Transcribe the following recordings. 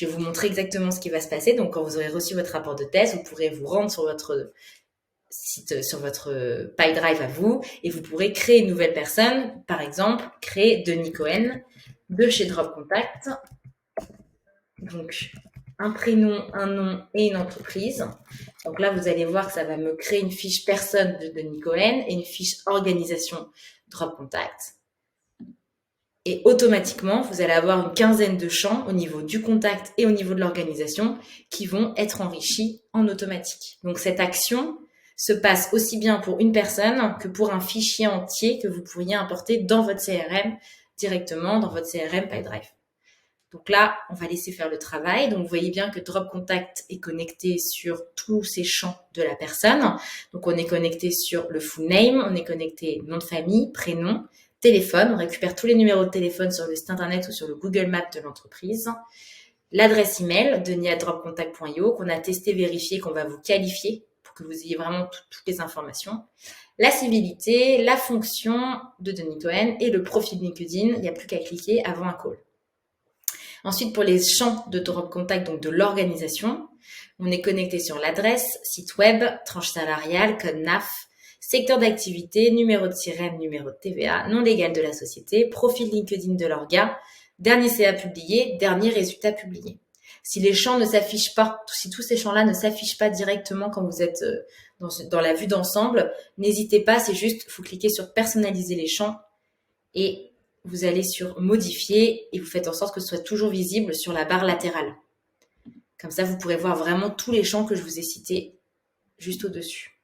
Je vais vous montrer exactement ce qui va se passer. Donc, quand vous aurez reçu votre rapport de test, vous pourrez vous rendre sur votre site, sur votre PyDrive à vous, et vous pourrez créer une nouvelle personne. Par exemple, créer Denis Cohen de chez Drop Contact. Donc, un prénom, un nom et une entreprise. Donc là, vous allez voir que ça va me créer une fiche personne de Denis Cohen et une fiche organisation Drop Contact. Et automatiquement, vous allez avoir une quinzaine de champs au niveau du contact et au niveau de l'organisation qui vont être enrichis en automatique. Donc cette action se passe aussi bien pour une personne que pour un fichier entier que vous pourriez importer dans votre CRM directement, dans votre CRM PyDrive. Donc là, on va laisser faire le travail. Donc, vous voyez bien que Drop Contact est connecté sur tous ces champs de la personne. Donc, on est connecté sur le full name, on est connecté nom de famille, prénom, téléphone. On récupère tous les numéros de téléphone sur le site internet ou sur le Google Maps de l'entreprise. L'adresse email, denis@dropcontact.io, qu'on a testé, vérifié, qu'on va vous qualifier pour que vous ayez vraiment toutes les informations. La civilité, la fonction de Denis Cohen et le profil LinkedIn. Il n'y a plus qu'à cliquer avant un call. Ensuite, pour les champs de Drop Contact, donc de l'organisation, on est connecté sur l'adresse, site web, tranche salariale, code NAF, secteur d'activité, numéro de sirène, numéro de TVA, nom légal de la société, profil LinkedIn de l'orga, dernier CA publié, dernier résultat publié. Si les champs ne s'affichent pas, si tous ces champs-là ne s'affichent pas directement quand vous êtes dans la vue d'ensemble, n'hésitez pas, c'est juste, il faut cliquer sur personnaliser les champs et vous allez sur modifier et vous faites en sorte que ce soit toujours visible sur la barre latérale. Comme ça, vous pourrez voir vraiment tous les champs que je vous ai cités juste au-dessus.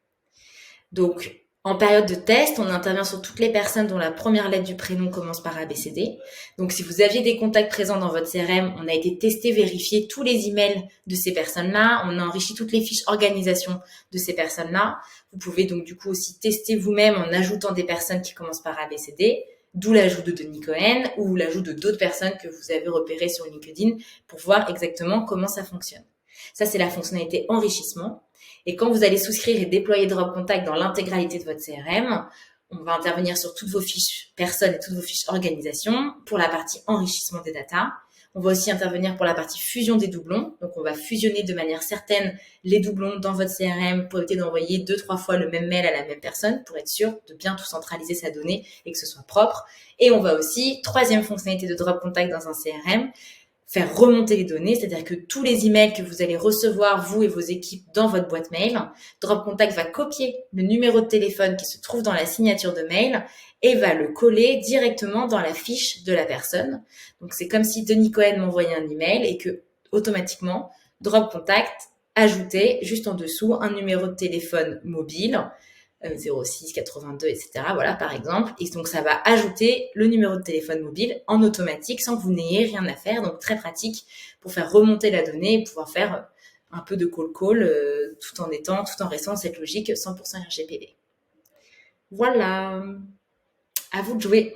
Donc, en période de test, on intervient sur toutes les personnes dont la première lettre du prénom commence par ABCD. Donc, si vous aviez des contacts présents dans votre CRM, on a été testé, vérifié tous les emails de ces personnes-là. On a enrichi toutes les fiches organisation de ces personnes-là. Vous pouvez donc du coup aussi tester vous-même en ajoutant des personnes qui commencent par ABCD. D'où l'ajout de Denis Cohen ou l'ajout de d'autres personnes que vous avez repérées sur LinkedIn pour voir exactement comment ça fonctionne. Ça, c'est la fonctionnalité enrichissement. Et quand vous allez souscrire et déployer Drop Contact dans l'intégralité de votre CRM, on va intervenir sur toutes vos fiches personnes et toutes vos fiches organisation pour la partie enrichissement des datas. On va aussi intervenir pour la partie fusion des doublons. Donc, on va fusionner de manière certaine les doublons dans votre CRM pour éviter d'envoyer 2-3 fois le même mail à la même personne pour être sûr de bien tout centraliser sa donnée et que ce soit propre. Et on va aussi, troisième fonctionnalité de Drop Contact dans un CRM, faire remonter les données, c'est-à-dire que tous les emails que vous allez recevoir, vous et vos équipes, dans votre boîte mail, Drop Contact va copier le numéro de téléphone qui se trouve dans la signature de mail et va le coller directement dans la fiche de la personne. Donc, c'est comme si Denis Cohen m'envoyait un email et que, automatiquement, Drop Contact ajoutait juste en dessous un numéro de téléphone mobile, 06 82, etc. Voilà, par exemple. Et donc, ça va ajouter le numéro de téléphone mobile en automatique sans que vous n'ayez rien à faire. Donc, très pratique pour faire remonter la donnée et pouvoir faire un peu de call tout en restant dans cette logique 100% RGPD. Voilà. À vous de jouer.